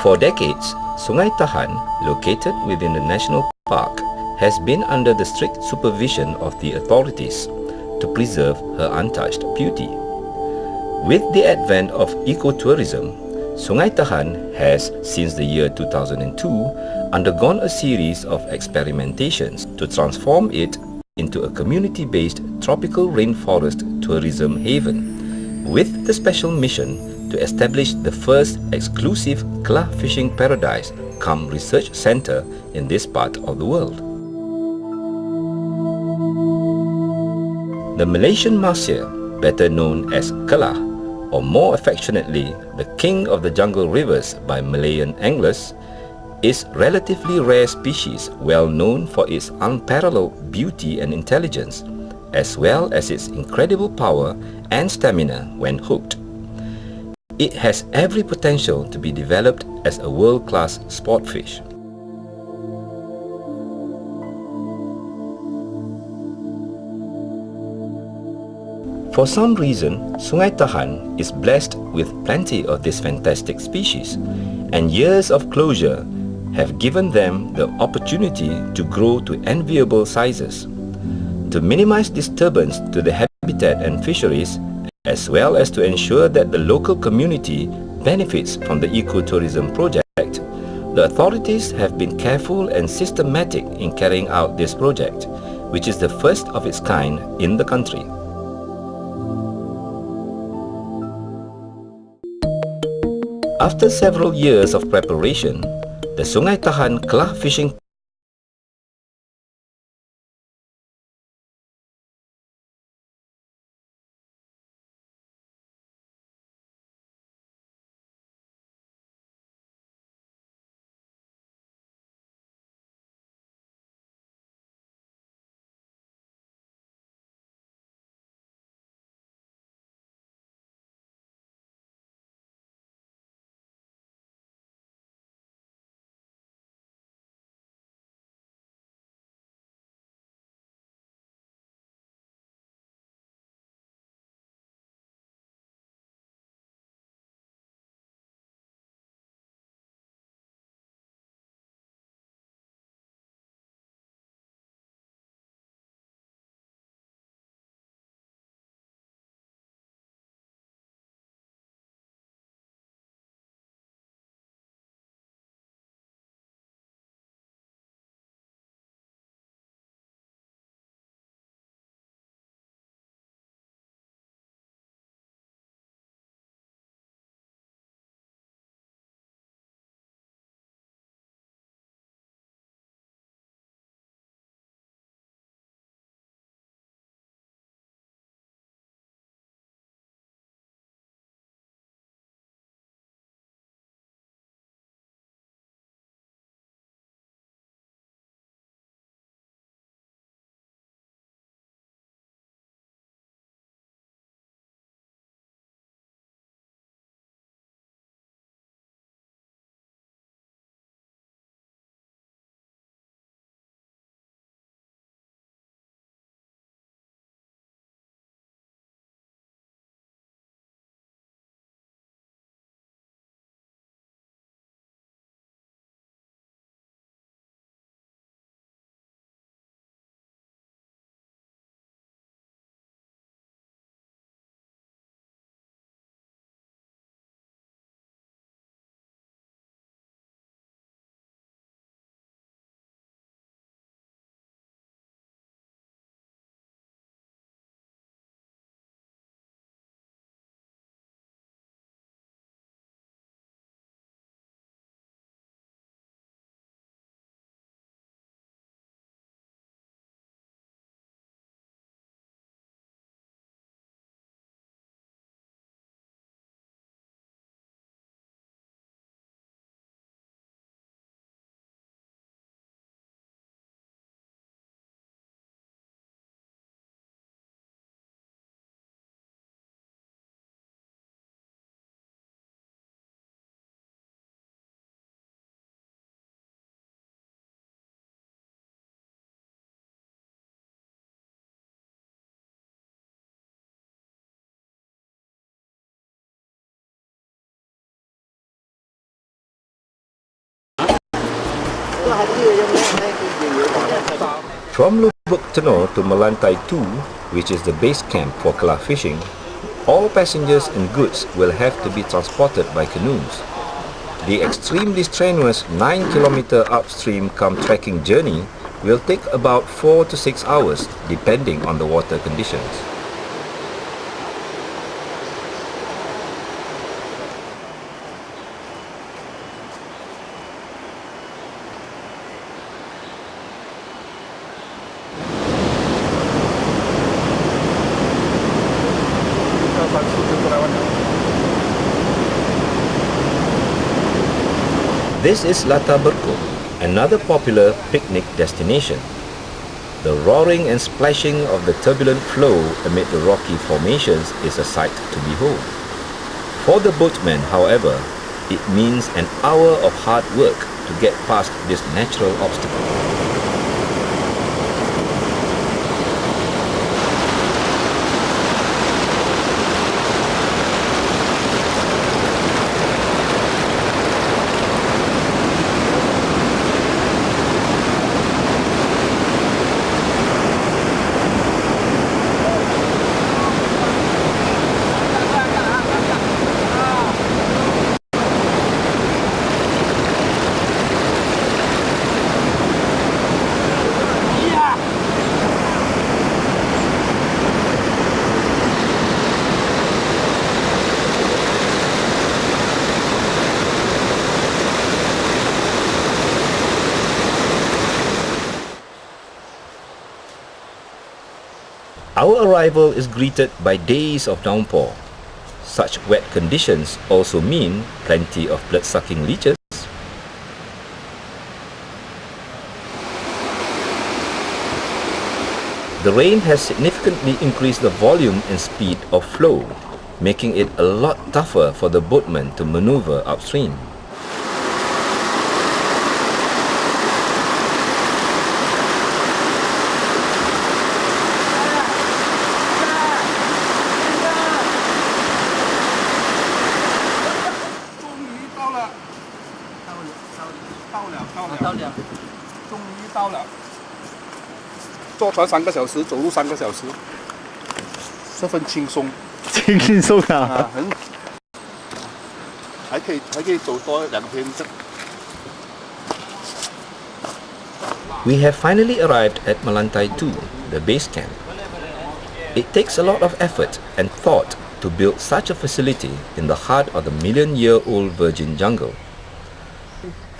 For decades, Sungai Tahan, located within the national park, has been under the strict supervision of the authorities to preserve her untouched beauty. With the advent of ecotourism, Sungai Tahan has, since the year 2002, undergone a series of experimentations to transform it into a community-based tropical rainforest tourism haven, with the special mission to establish the first exclusive Kelah fishing paradise cum research center in this part of the world. The Malaysian mahseer, better known as Kelah, or more affectionately, the king of the jungle rivers by Malayan anglers, is relatively rare species well known for its unparalleled beauty and intelligence, as well as its incredible power and stamina when hooked. It has every potential to be developed as a world-class sport fish. For some reason, Sungai Tahan is blessed with plenty of this fantastic species, and years of closure have given them the opportunity to grow to enviable sizes. To minimize disturbance to the habitat and fisheries, as well as to ensure that the local community benefits from the ecotourism project, the authorities have been careful and systematic in carrying out this project, which is the first of its kind in the country. After several years of preparation, the Sungai Tahan Kelah fishing From Lubuk Tenor to Melantai 2, which is the base camp for Kelah fishing, all passengers and goods will have to be transported by canoes. The extremely strenuous 9-kilometer upstream trekking journey will take about 4 to 6 hours depending on the water conditions. This is Lata Berko, another popular picnic destination. The roaring and splashing of the turbulent flow amid the rocky formations is a sight to behold. For the boatmen, however, it means an hour of hard work to get past this natural obstacle. Our arrival is greeted by days of downpour. Such wet conditions also mean plenty of blood-sucking leeches. The rain has significantly increased the volume and speed of flow, making it a lot tougher for the boatmen to maneuver upstream. We have finally arrived at Melantai 2, the base camp. It takes a lot of effort and thought to build such a facility in the heart of the million-year-old virgin jungle.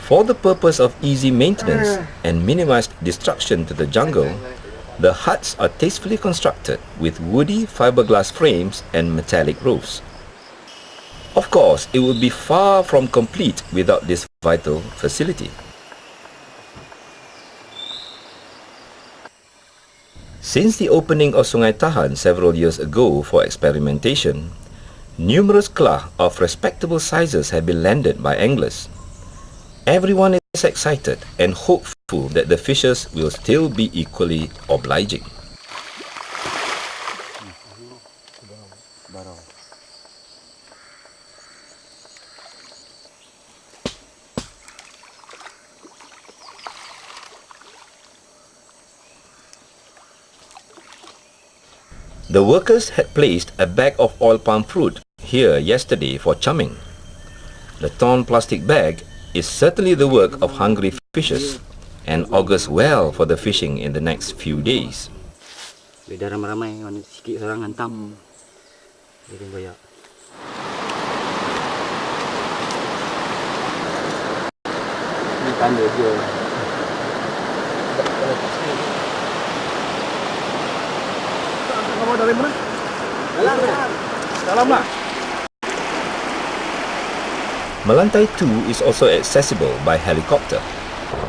For the purpose of easy maintenance and minimized destruction to the jungle, the huts are tastefully constructed with woody fiberglass frames and metallic roofs. Of course, it would be far from complete without this vital facility. Since the opening of Sungai Tahan several years ago for experimentation, numerous kelah of respectable sizes have been landed by anglers. Everyone is excited and hopeful that the fishers will still be equally obliging. The workers had placed a bag of oil palm fruit here yesterday for chumming. The torn plastic bag is certainly the work of hungry fishers and augurs well for the fishing in the next few days. Beda ramai-ramai, sikit seorang hantam. Dia bayar. Ini tanda dia. Kamu dari mana? Dalam lah. Melantai 2 is also accessible by helicopter.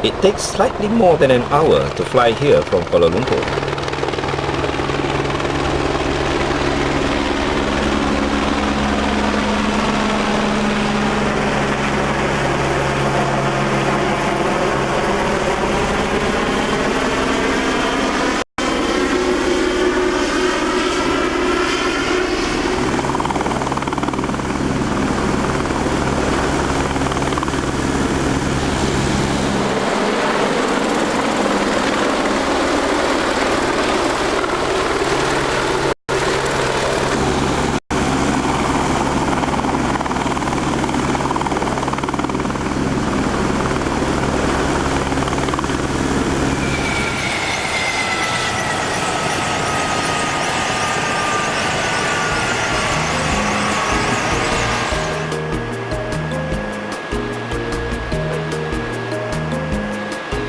It takes slightly more than an hour to fly here from Kuala Lumpur.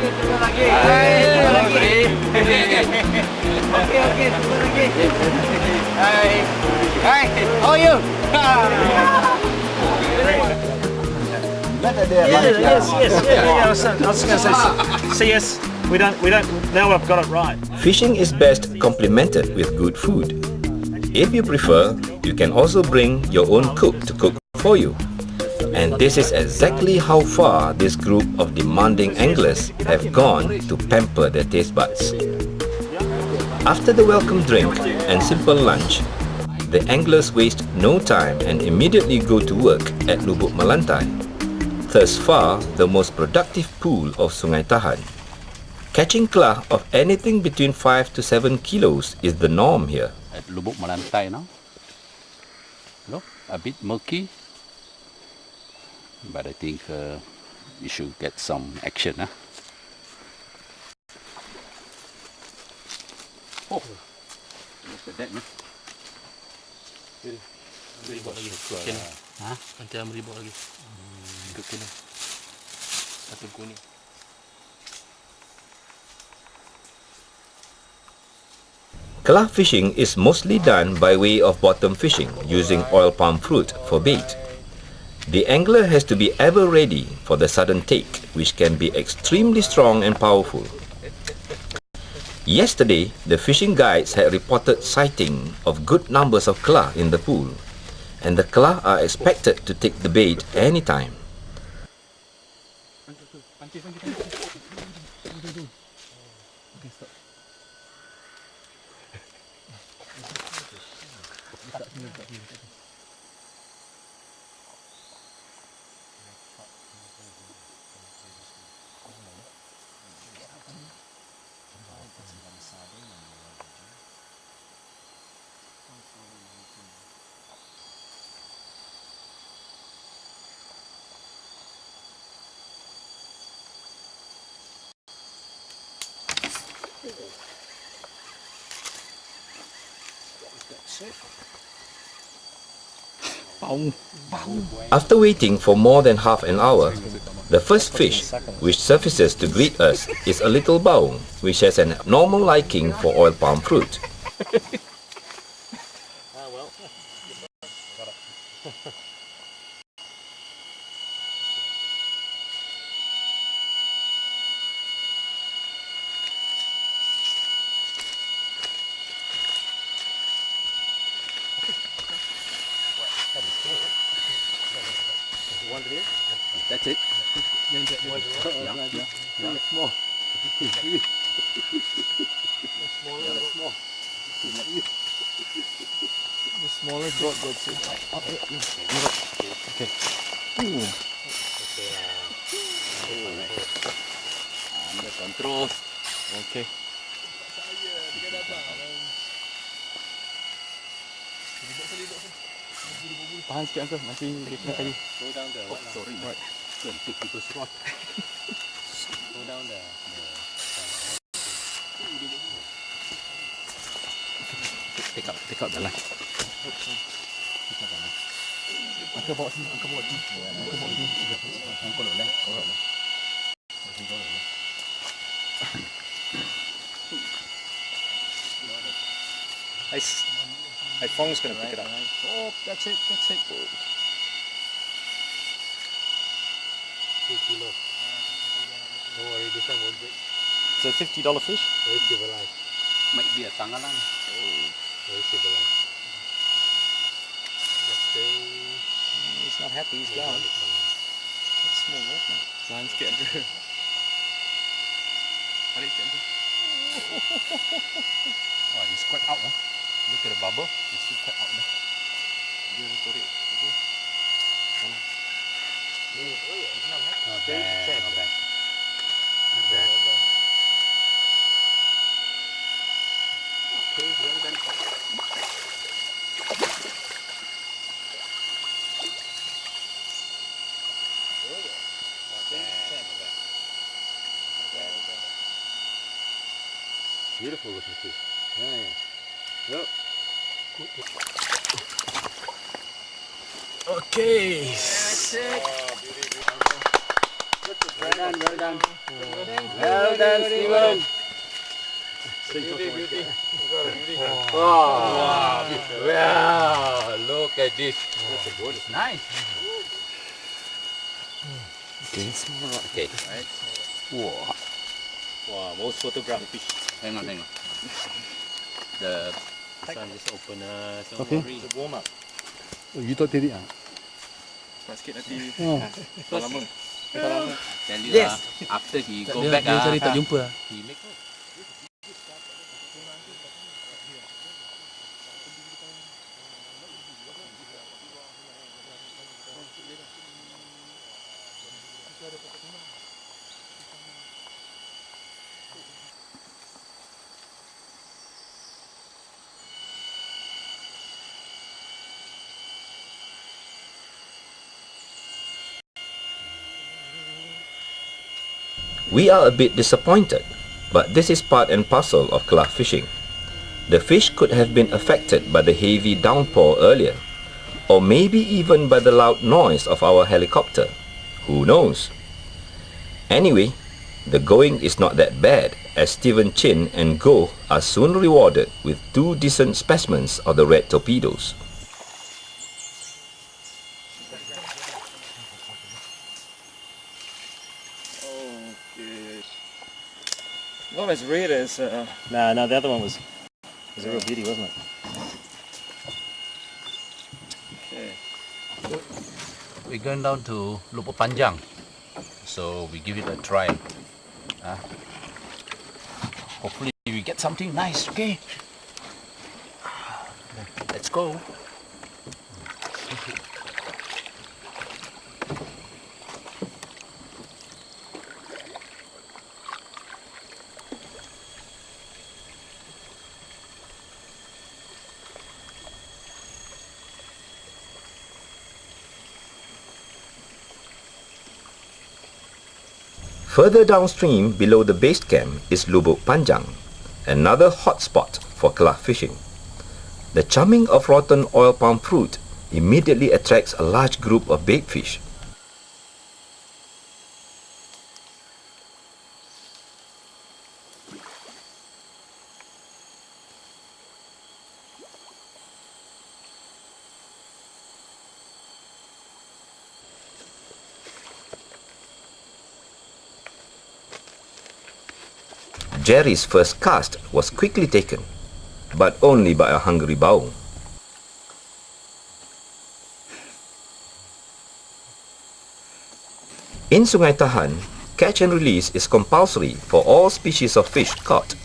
How are you? Yes. I was going to say yes. We don't. Now I've got it right. Fishing is best complemented with good food. If you prefer, you can also bring your own cook to cook for you. And this is exactly how far this group of demanding anglers have gone to pamper their taste buds. After the welcome drink and simple lunch, the anglers waste no time and immediately go to work at Lubuk Melantai, thus far the most productive pool of Sungai Tahan. Catching kelah of anything between 5 to 7 kilos is the norm here. At Lubuk Melantai now. Look, a bit murky, but I think we should get some action. Oh, look at that. Meribut lagi. Nanti meribut lagi. Ke kena. Satu kuning. Kelah fishing is mostly done by way of bottom fishing using oil palm fruit for bait. The angler has to be ever ready for the sudden take, which can be extremely strong and powerful. Yesterday, the fishing guides had reported sighting of good numbers of kelah in the pool, and the kelah are expected to take the bait anytime. After waiting for more than half an hour, the first fish which surfaces to greet us is a little baung, which has an abnormal liking for oil palm fruit. That's it. Small. The smallest rod that's it. Okay. Under control. Okay. Tahan sikit Uncle, masih dia kena kali. Go down the what? Sorry. Right. Go and take people's rod. Go down the take out the line. Uncle bawa sini, Uncle bawa sini. Uncle bawa sini. Angkut dulu lah. Hey, Fong's going to pick it up. Oh, that's it. 2 kilo. Don't worry, this one won't break. It's a $50 fish. Very civilized. Might be a tangalan. Very civilized. Let's say... He's not happy, he's gone. That's small rod now. Tahan sikit Uncle. Tarik sikit Uncle. Oh, he's quite out. Look at the bubble. He's still quite out there. Dia korek. Sana. Not bad. Okay, well done. Beautiful looking fish. Yeah. Yep. Okay. That's it. Well done. Well done, Steven. Wow. Wow. Look at this. It's nice. Okay. Right. Wow. Wow, most photographed fish. Hang on. The Sun just open so Okay. worry. It's a warm up. Oh, you thought tadi ah? Cepat sikit nanti. Oh. Tak lama. tell you after he go back cari tak jumpa. he make We are a bit disappointed, but this is part and parcel of Kelah fishing. The fish could have been affected by the heavy downpour earlier, or maybe even by the loud noise of our helicopter. Who knows? Anyway, the going is not that bad, as Stephen Chin and Goh are soon rewarded with 2 decent specimens of the red torpedoes. Not as red as. No, the other one was a real beauty, wasn't it? Okay. we're going down to Lubuk Panjang, so we give it a try. Hopefully we get something nice. Okay, let's go. Further downstream below the base camp is Lubuk Panjang, another hot spot for Kelah fishing. The charming of rotten oil palm fruit immediately attracts a large group of bait fish. Jerry's first cast was quickly taken, but only by a hungry bao. In Sungai Tahan, catch and release is compulsory for all species of fish caught.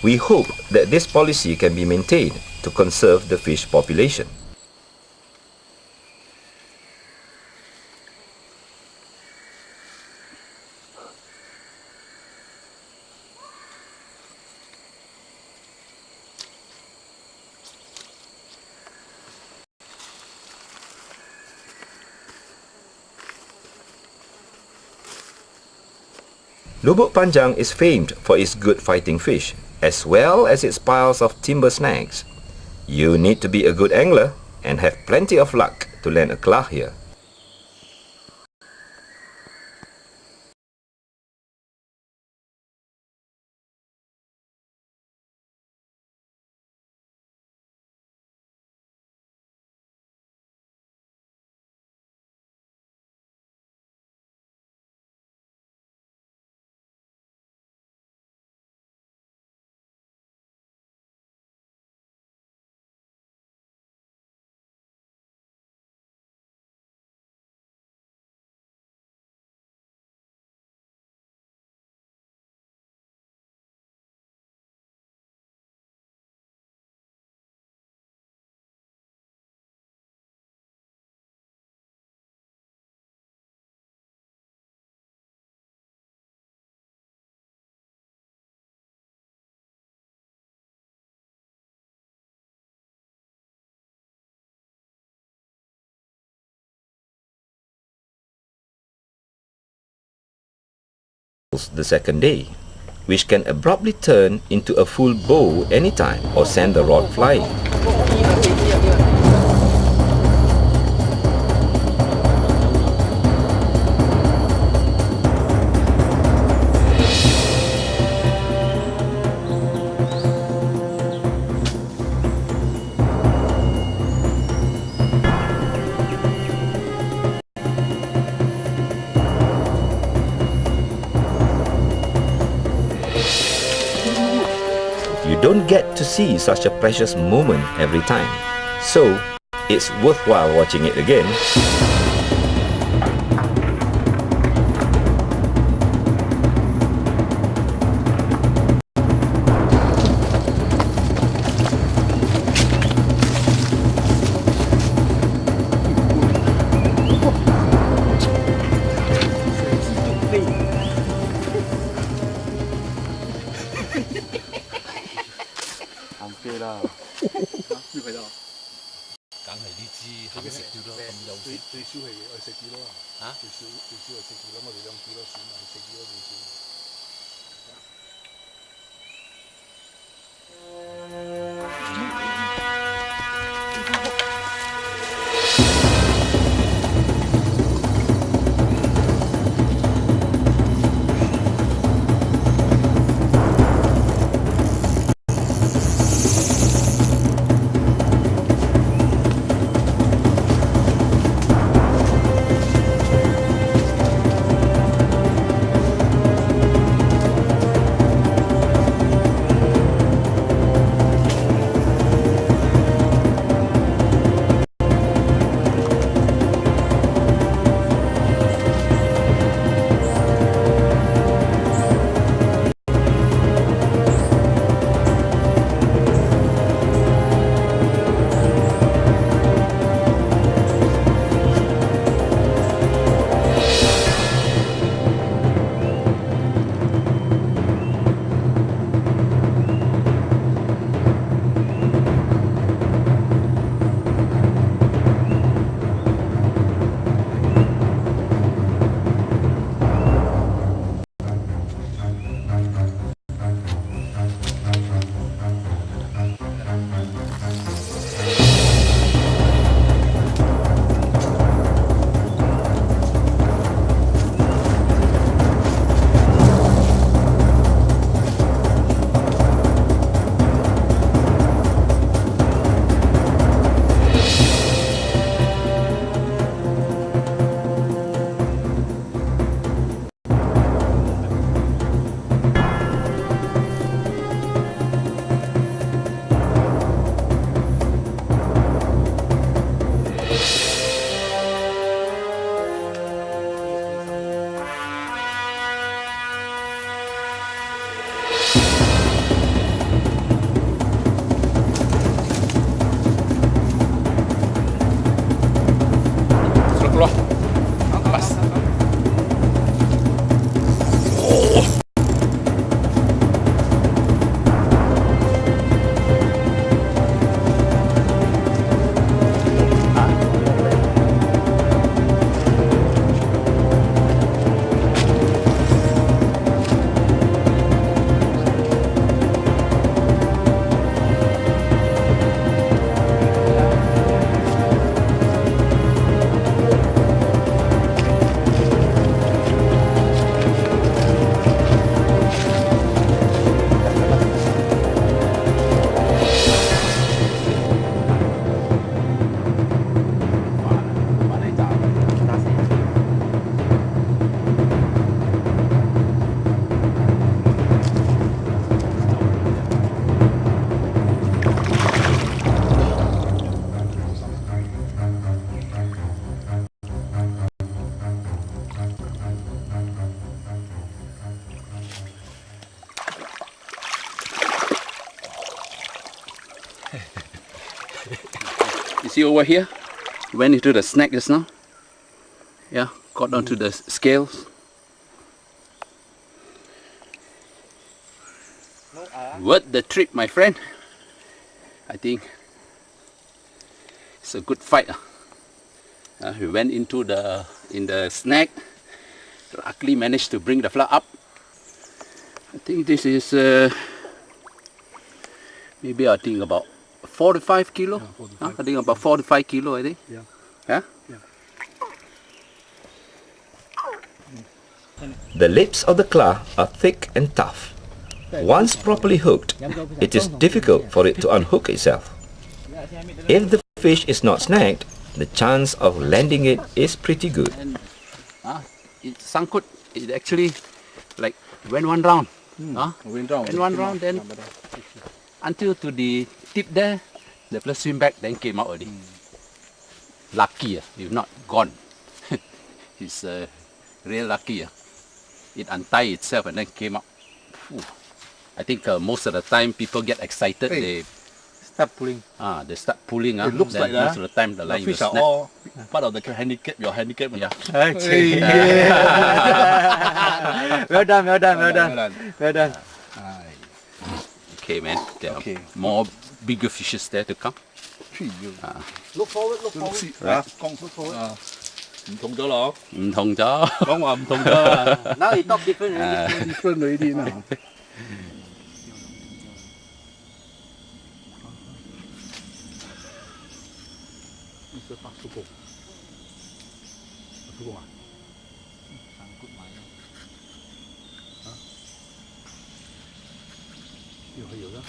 We hope that this policy can be maintained to conserve the fish population. Lubuk Panjang is famed for its good fighting fish, as well as its piles of timber snags. You need to be a good angler and have plenty of luck to land a kelah here. The second day, which can abruptly turn into a full bow anytime or send the rod flying. don't get to see such a precious moment every time, so it's worthwhile watching it again. You see over here? Went into the snack just now. Yeah, got onto the scales. Worth the trip, my friend. I think it's a good fight. We went into the snack. Luckily managed to bring the flour up. I think this is maybe I think about 45 kilo. Yeah, 45. I think about 45 kilo. I think. Yeah. Huh? Yeah. The lips of the Kelah are thick and tough. Once properly hooked, it is difficult for it to unhook itself. If the fish is not snagged, the chance of landing it is pretty good. And, it sangkut. It actually like went one round. Went one round, then until to the tip there, the fella swim back, then came out already. Lucky, if not gone. It's real lucky. It untied itself and then came out. Ooh. I think most of the time people get excited, they Start pulling. they start pulling. It looks then like most of the time the line will fish are snap. all part of the handicap, your handicap. Yeah. Well done, well done, well done. Well done. Okay, man. There Okay. are more bigger fishes there to come. Look forward, look forward. 講 look forward 唔同咗咯，唔同咗。講話唔同咗啦 Now it talk different already. ，different already 啦。是白叔公，白叔公啊，有啦，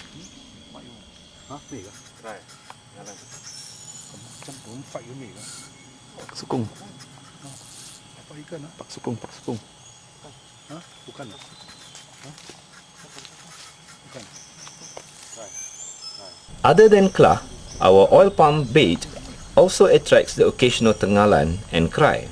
啊咩嚟㗎？咁真本廢咗咩嚟㗎？ Sukung, 廢根啊？ Pak Sukung, Pak Sukung. 啊，bukan啊？啊？bukan。 Other than Kelah, our oil palm bait also attracts the occasional tengalan and cry.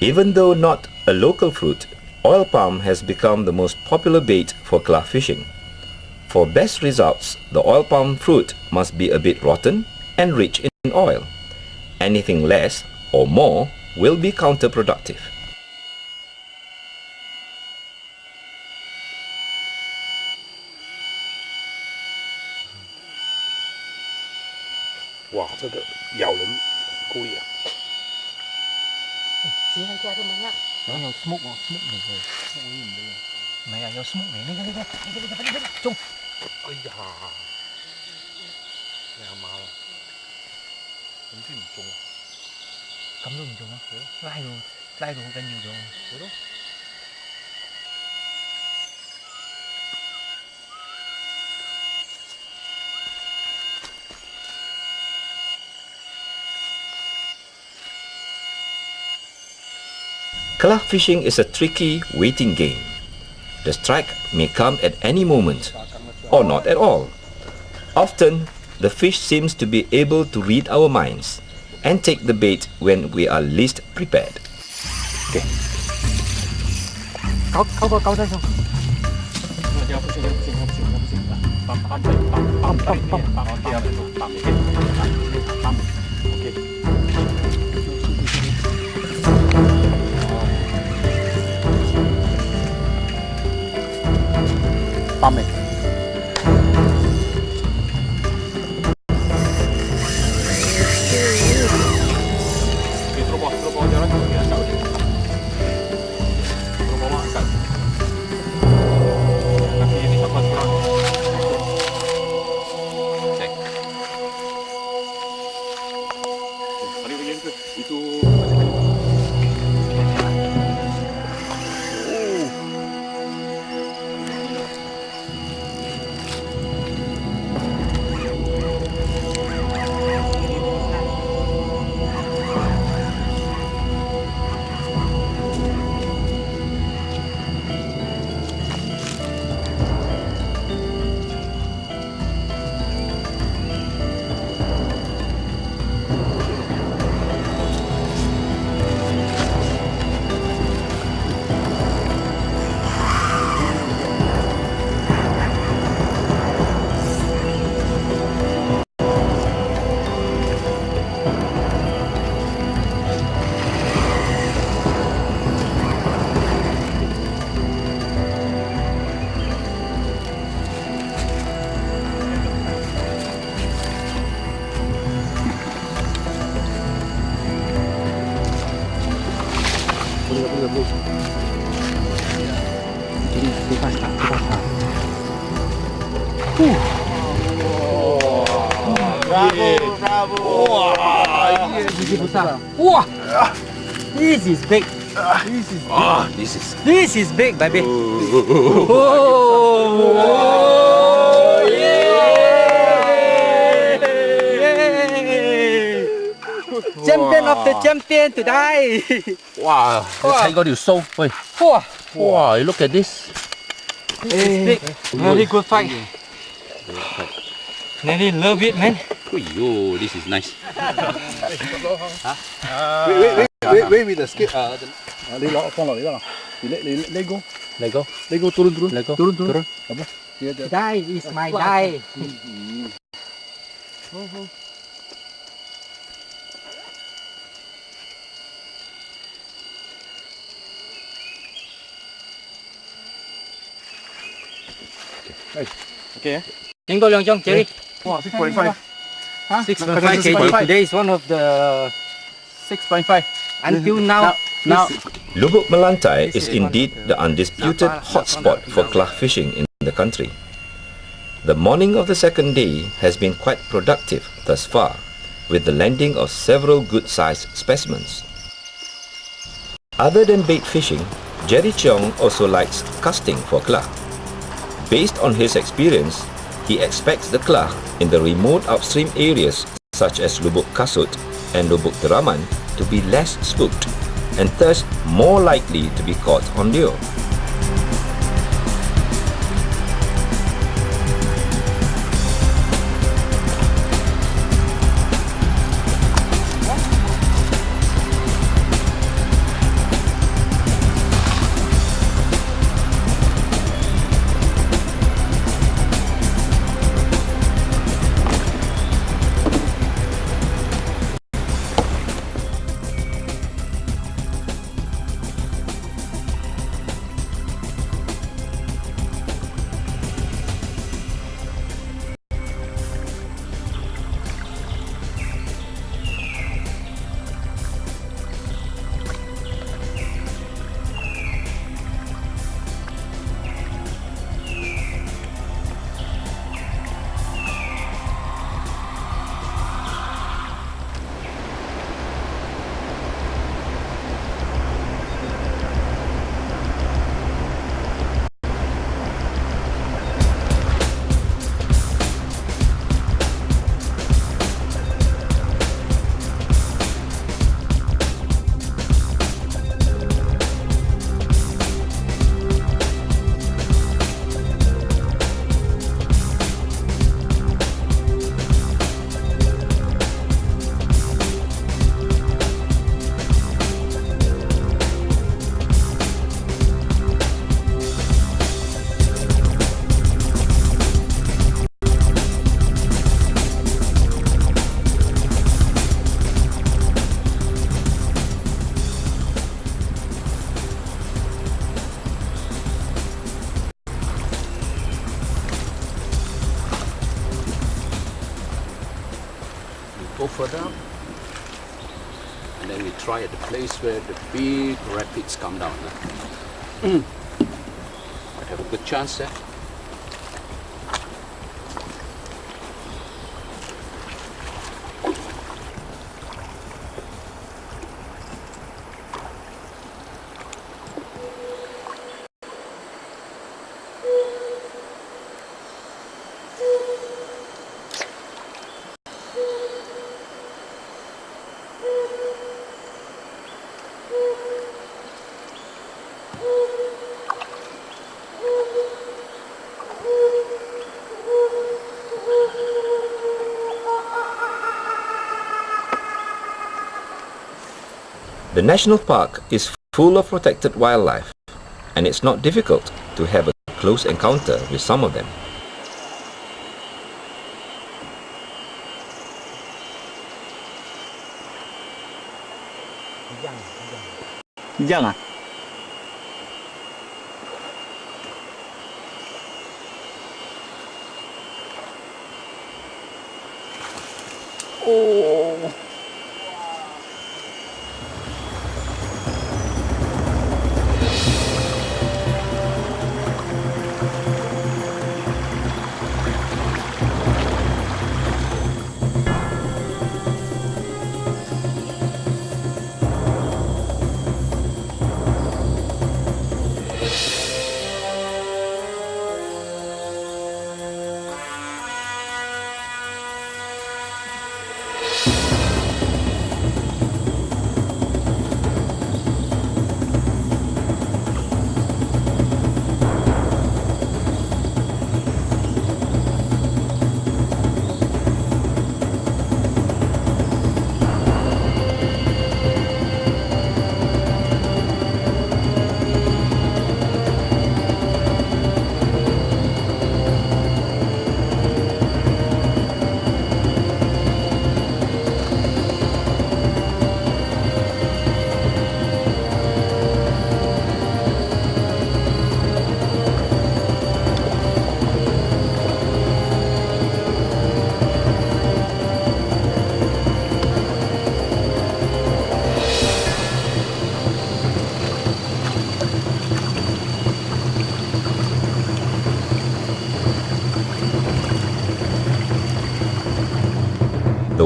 Even though not a local fruit, oil palm has become the most popular bait for Kelah fishing. For best results, the oil palm fruit must be a bit rotten and rich in oil. Anything less or more will be counterproductive. Wow，这个咬人够力啊！ Sini nanti ada banyak. Yang smoke, smoke ni. Smoke ni benda. Maya, yang smoke ni. Ni. Jom. 哎呀，你阿媽啦，咁啲唔中啊？咁都唔中啊？拉到好緊要咗。好咯。 Kelah fishing is a tricky waiting game. The strike may come at any moment, or not at all. Often, the fish seems to be able to read our minds and take the bait when we are least prepared. Okay. 搞在上。八尾。 Bravo! Wah! Gigi besar. Wah! This is big. Oh, this is. This is big, baby. Champion of the champion today. Wow, this I got you so. Wait. Wow, look at this. This is big. Very good fight. Nelly love it, man. Oh, this is nice. Wait with the skip. Đi lọ phong lọ đi đó. Let go. Let go. Let go turun. Let go. Turun. Apa? Die is my die. Okay. Chính tôi lượng trong Jerry. Wow, 6.5. 6.5 kg. Today is one of the 6.5. until now. Now, Lubuk Melantai is indeed the undisputed hotspot for Kelah fishing in the country. The morning of the second day has been quite productive thus far, with the landing of several good-sized specimens. Other than bait fishing, Jerry Cheong also likes casting for Kelah. Based on his experience, he expects the Kelah in the remote upstream areas such as Lubuk Kasut and Lubuk Teraman to be less spooked and thus more likely to be caught on lure. go further up, and then we try at the place where the big rapids come down. Might have a good chance there. The national park is full of protected wildlife, and it's not difficult to have a close encounter with some of them. Jangan. Oh.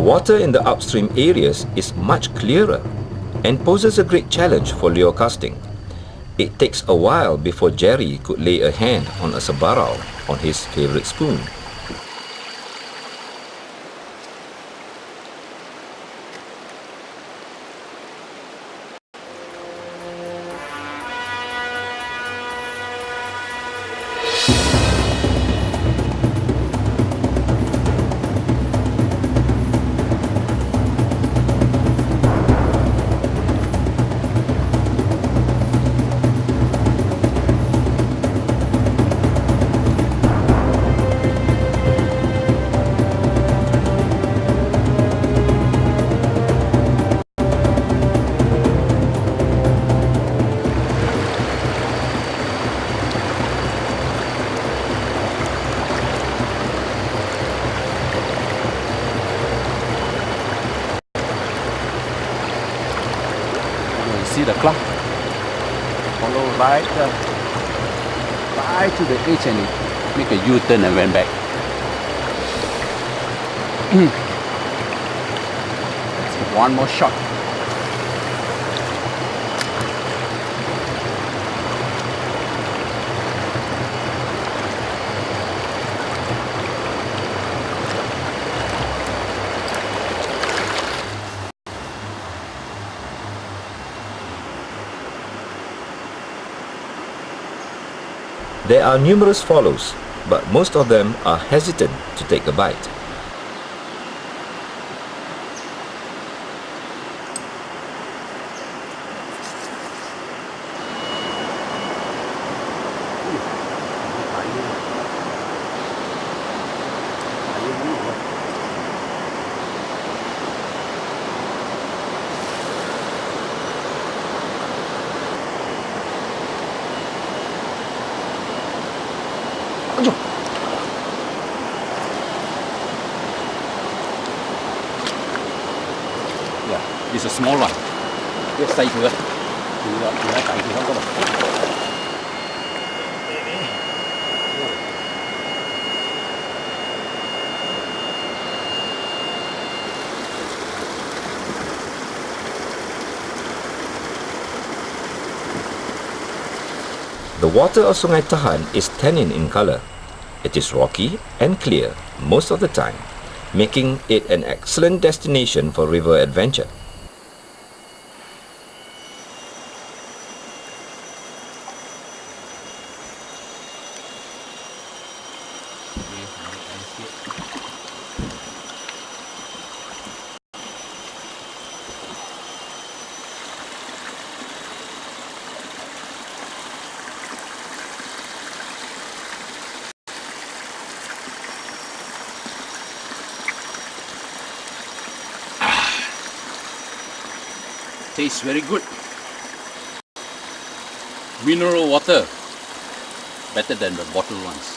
water in the upstream areas is much clearer and poses a great challenge for lure casting. It takes a while before Jerry could lay a hand on a sebarau on his favorite spoon. See the clock? Follow right to the edge and it make a U-turn and went back. One more shot. There are numerous follows, but most of them are hesitant to take a bite. Yeah, it's a small one. Cái xây thừa. Thì nó chạy thì không có bật. The water of Sungai Tahan is tannin in color. It is rocky and clear most of the time, making it an excellent destination for river adventure. Tastes very good. Mineral water, better than the bottled ones.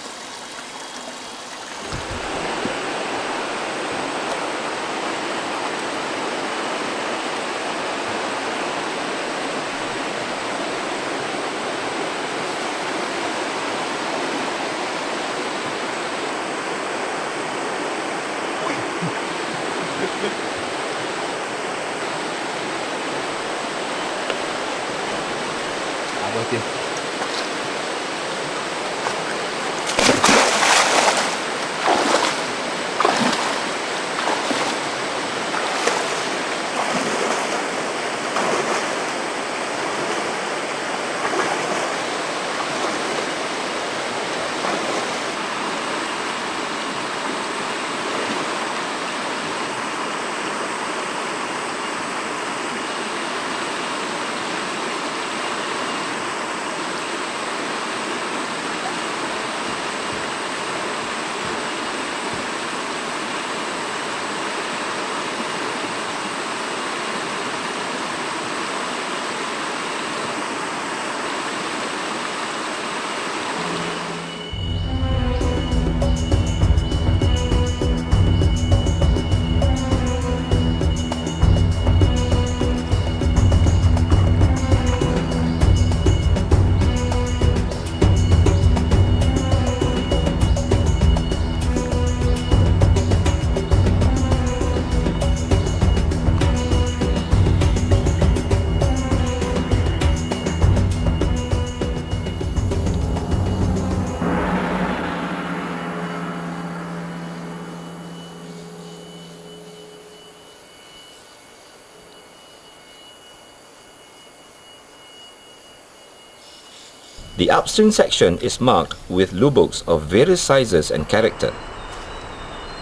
The upstream section is marked with lubboks of various sizes and character.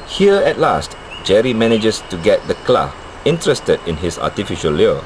Here at last, Jerry manages to get the Kelah interested in his artificial lure.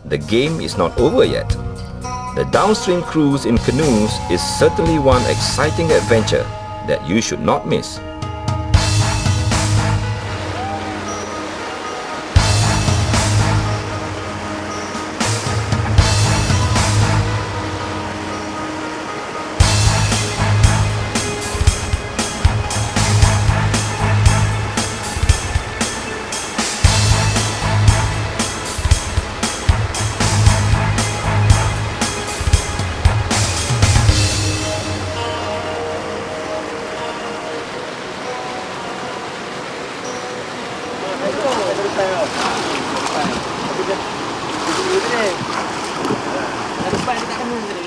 the game is not over yet. The downstream cruise in canoes is certainly one exciting adventure that you should not miss. Nampak dekat kanu tadi.